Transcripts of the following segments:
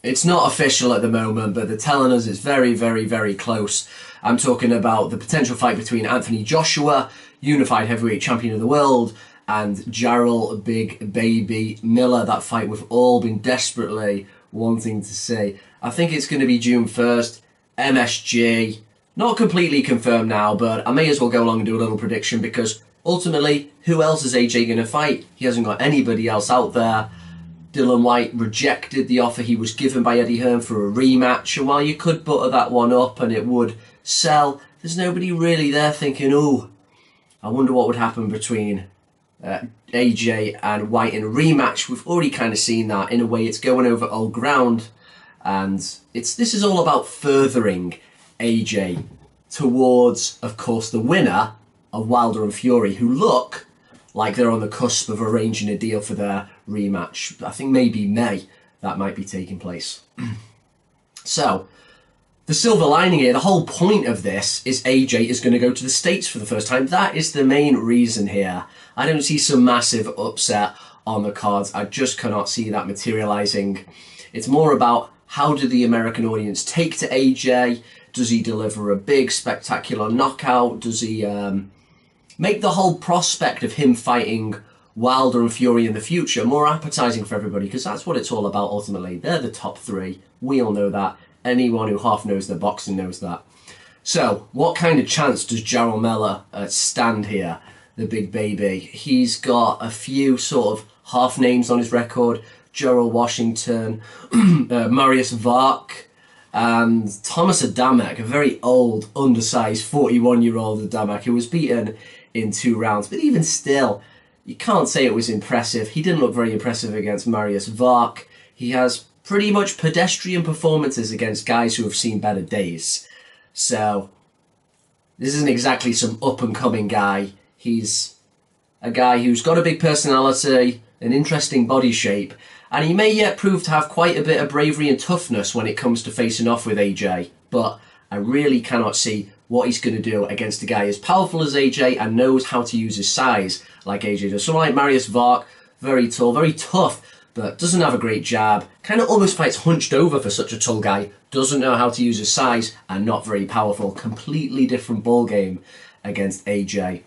It's not official at the moment, but they're telling us it's very, very, very close. I'm talking about the potential fight between Anthony Joshua, unified heavyweight champion of the world, and Jarrell Big Baby Miller. That fight we've all been desperately wanting to see. I think it's going to be June 1st, MSG. Not completely confirmed now, but I may as well go along and do a little prediction because ultimately, who else is AJ going to fight? He hasn't got anybody else out there. Dylan White rejected the offer he was given by Eddie Hearn for a rematch, and while you could butter that one up and it would sell, there's nobody really there thinking, oh, I wonder what would happen between AJ and White in a rematch. We've already kind of seen that. In a way, it's going over old ground, and this is all about furthering AJ towards, of course, the winner of Wilder and Fury, who look like they're on the cusp of arranging a deal for their rematch. I think maybe May that might be taking place. So, the silver lining here, the whole point of this is AJ is going to go to the States for the first time. That is the main reason here. I don't see some massive upset on the cards. I just cannot see that materializing. It's more about how do the American audience take to AJ? Does he deliver a big, spectacular knockout? Does he make the whole prospect of him fighting Wilder and Fury in the future more appetizing for everybody? Because that's what it's all about ultimately. They're the top three. We all know that. Anyone who half knows their boxing knows that. So, what kind of chance does Jarrell Miller stand here, the big baby? He's got a few sort of half names on his record. Gerald Washington, Marius Vark, and Thomas Adamek, a very old, undersized 41-year-old Adamek who was beaten in 2 rounds. But even still, you can't say it was impressive. He didn't look very impressive against Marius Vark. He has pretty much pedestrian performances against guys who have seen better days. So, this isn't exactly some up-and-coming guy. He's a guy who's got a big personality, an interesting body shape, and he may yet prove to have quite a bit of bravery and toughness when it comes to facing off with AJ. But I really cannot see what he's going to do against a guy as powerful as AJ and knows how to use his size like AJ does. Someone like Marius Vark, very tall, very tough, but doesn't have a great jab, kind of almost fights hunched over for such a tall guy, doesn't know how to use his size, and not very powerful. Completely different ball game against AJ.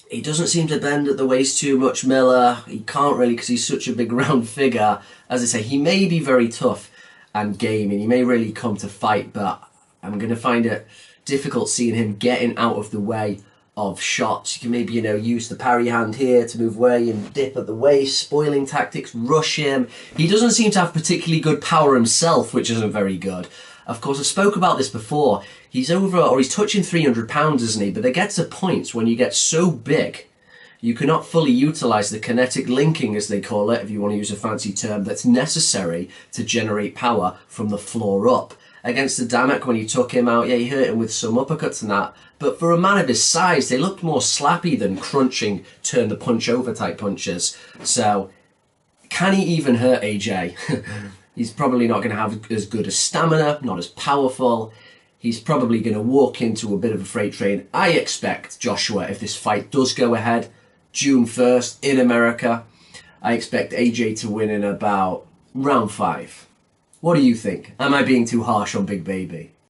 He doesn't seem to bend at the waist too much, Miller. He can't really because he's such a big round figure. As I say, he may be very tough and game, and he may really come to fight, but I'm going to find it difficult seeing him getting out of the way of shots. You can maybe, use the parry hand here to move away and dip at the waist, spoiling tactics, rush him. He doesn't seem to have particularly good power himself, which isn't very good. Of course, I spoke about this before. He's touching 300 pounds, isn't he? But there gets a point when you get so big, you cannot fully utilise the kinetic linking, as they call it, if you want to use a fancy term, that's necessary to generate power from the floor up. Against Adamek, when you took him out, yeah, he hurt him with some uppercuts and that. But for a man of his size, they looked more slappy than crunching, turn the punch over type punches. So, can he even hurt AJ? He's probably not going to have as good a stamina, not as powerful. He's probably going to walk into a bit of a freight train. I expect Joshua, if this fight does go ahead, June 1st in America, I expect AJ to win in about round 5. What do you think? Am I being too harsh on Big Baby?